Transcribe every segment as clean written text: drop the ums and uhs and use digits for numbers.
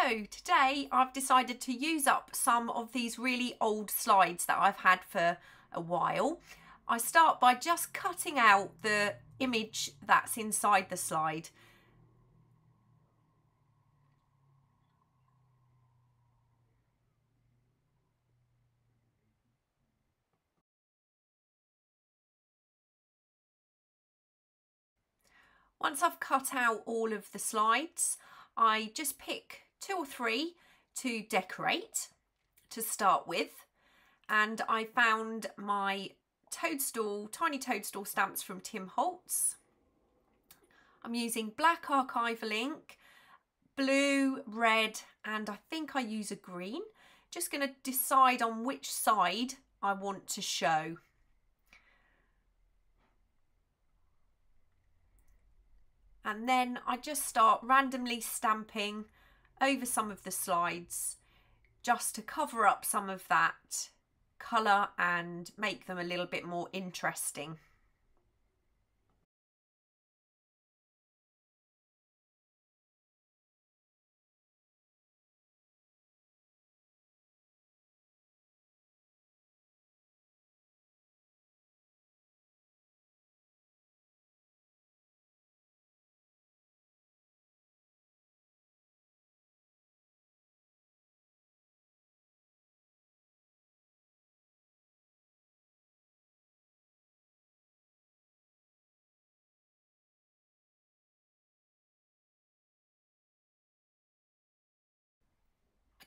So today I've decided to use up some of these really old slides that I've had for a while. I start by just cutting out the image that's inside the slide. Once I've cut out all of the slides, I just pick 2 or 3 to decorate to start with. And I found my tiny toadstool stamps from Tim Holtz. I'm using black archival ink, blue, red, and I think I use a green. Just going to decide on which side I want to show. And then I just start randomly stamping over some of the slides just to cover up some of that colour and make them a little bit more interesting.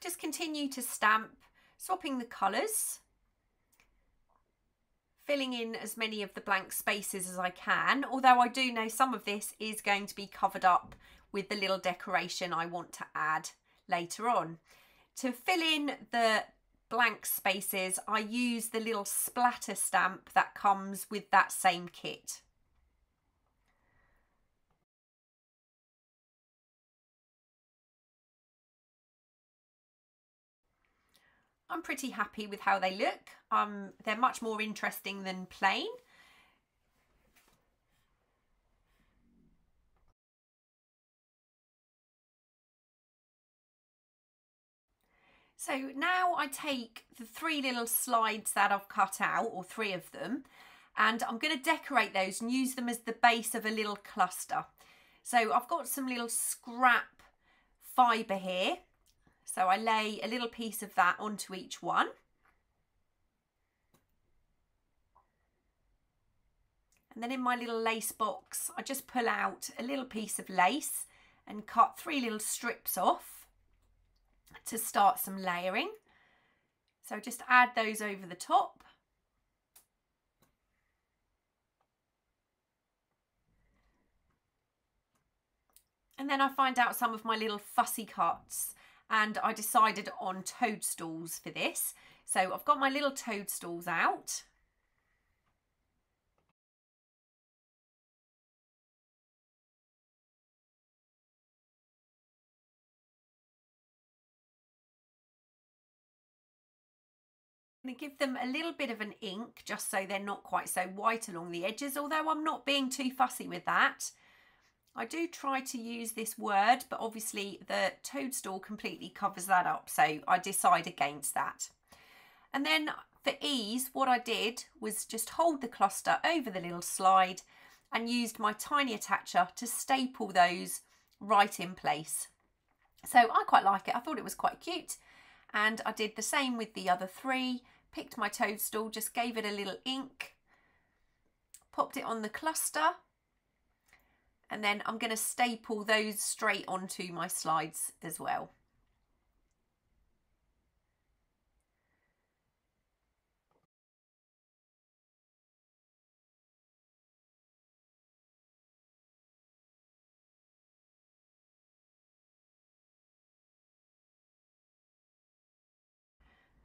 Just continue to stamp, swapping the colours, filling in as many of the blank spaces as I can, although I do know some of this is going to be covered up with the little decoration I want to add later on. To fill in the blank spaces, I use the little splatter stamp that comes with that same kit. I'm pretty happy with how they look. They're much more interesting than plain. So now I take the 3 little slides that I've cut out, or 3 of them, and I'm going to decorate those and use them as the base of a little cluster. So I've got some little scrap fibre here. So I lay a little piece of that onto each one. And then in my little lace box, I just pull out a little piece of lace and cut 3 little strips off to start some layering. So just add those over the top. And then I find out some of my little fussy cuts, and I decided on toadstools for this. So I've got my little toadstools out. I'm going to give them a little bit of an ink just so they're not quite so white along the edges, although I'm not being too fussy with that. I do try to use this word, but obviously the toadstool completely covers that up, so I decide against that. And then for ease, what I did was just hold the cluster over the little slide and used my tiny attacher to staple those right in place. So I quite like it. I thought it was quite cute. And I did the same with the other 3. Picked my toadstool, just gave it a little ink, popped it on the cluster, and then I'm going to staple those straight onto my slides as well.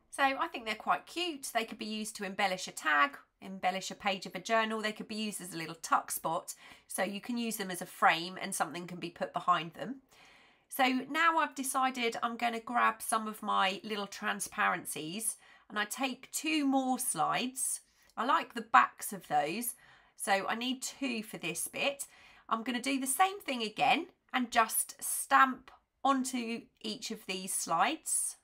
So I think they're quite cute. They could be used to embellish a tag, embellish a page of a journal. They could be used as a little tuck spot. So you can use them as a frame and something can be put behind them. So now I've decided I'm going to grab some of my little transparencies, and I take 2 more slides. I like the backs of those, so I need 2 for this bit. I'm going to do the same thing again and just stamp onto each of these slides.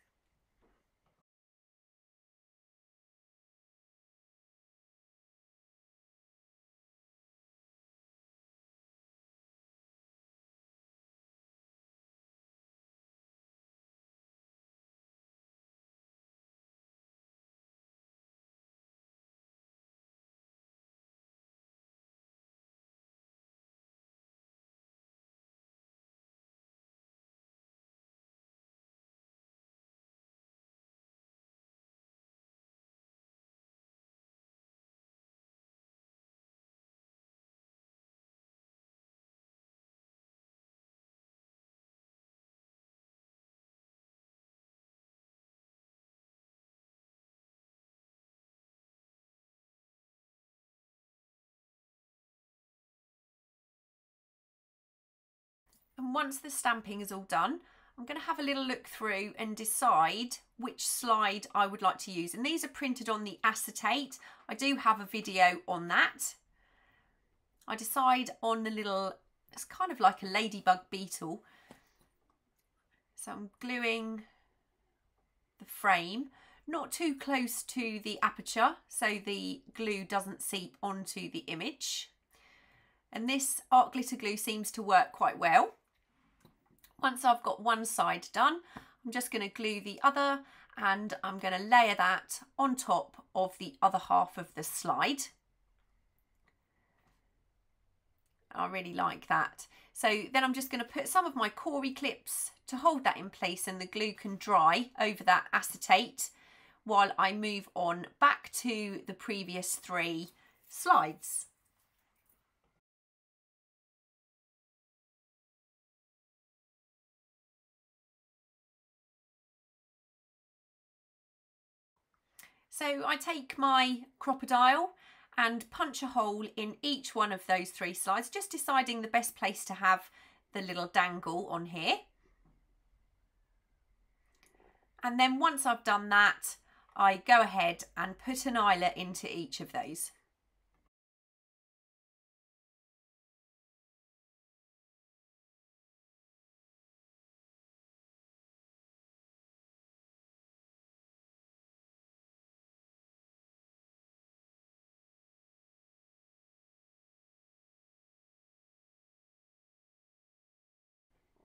And once the stamping is all done, I'm going to have a little look through and decide which slide I would like to use. And these are printed on the acetate. I do have a video on that. I decide on the little, it's kind of like a ladybug beetle. So I'm gluing the frame, not too close to the aperture so the glue doesn't seep onto the image. And this art glitter glue seems to work quite well. Once I've got one side done, I'm just going to glue the other and I'm going to layer that on top of the other half of the slide. I really like that. So then I'm just going to put some of my Cori clips to hold that in place and the glue can dry over that acetate while I move on back to the previous 3 slides. So I take my crocodile and punch a hole in each one of those 3 slides, just deciding the best place to have the little dangle on here. And then once I've done that, I go ahead and put an eyelet into each of those.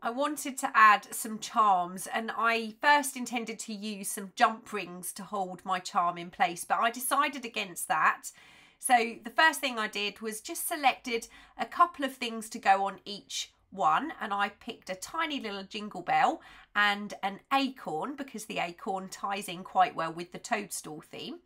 I wanted to add some charms and I first intended to use some jump rings to hold my charm in place, but I decided against that. So the first thing I did was just selected a couple of things to go on each one, and I picked a tiny little jingle bell and an acorn because the acorn ties in quite well with the toadstool theme.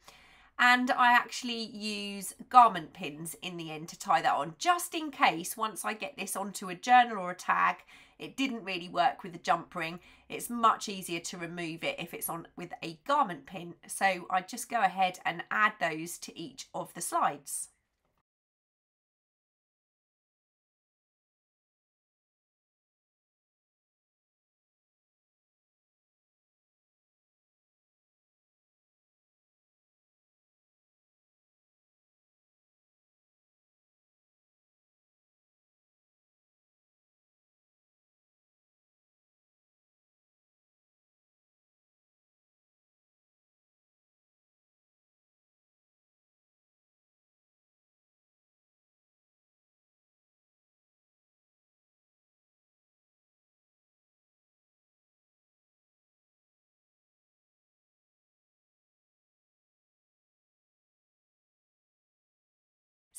And I actually use garment pins in the end to tie that on, just in case once I get this onto a journal or a tag, it didn't really work with the jump ring. It's much easier to remove it if it's on with a garment pin. So I just go ahead and add those to each of the slides.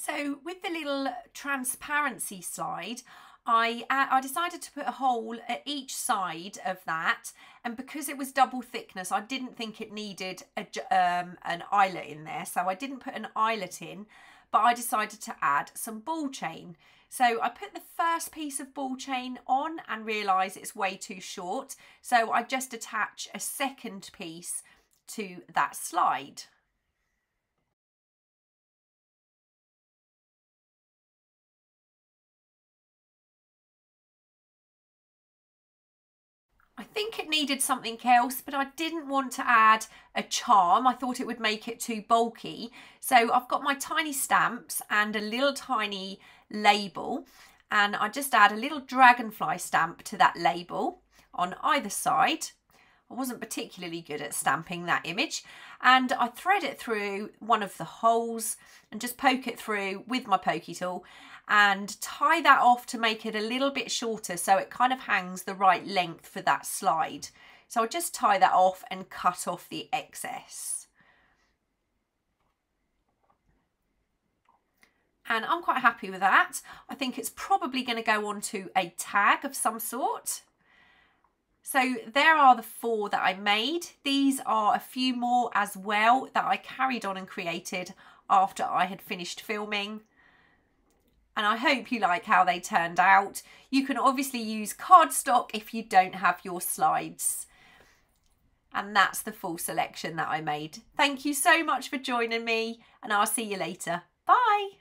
So with the little transparency slide, I decided to put a hole at each side of that, and because it was double thickness, I didn't think it needed an eyelet in there, so I didn't put an eyelet in, but I decided to add some ball chain. So I put the first piece of ball chain on and realised it's way too short, so I just attach a second piece to that slide. I think it needed something else, but I didn't want to add a charm. I thought it would make it too bulky. So I've got my tiny stamps and a little tiny label, and I just add a little dragonfly stamp to that label. on either side. I wasn't particularly good at stamping that image, and I thread it through one of the holes and just poke it through with my pokey tool and tie that off to make it a little bit shorter so it kind of hangs the right length for that slide. So I'll just tie that off and cut off the excess. And I'm quite happy with that. I think it's probably going to go onto a tag of some sort. So there are the 4 that I made. These are a few more as well that I carried on and created after I had finished filming. And I hope you like how they turned out. You can obviously use cardstock if you don't have your slides. And that's the full selection that I made. Thank you so much for joining me, and I'll see you later. Bye.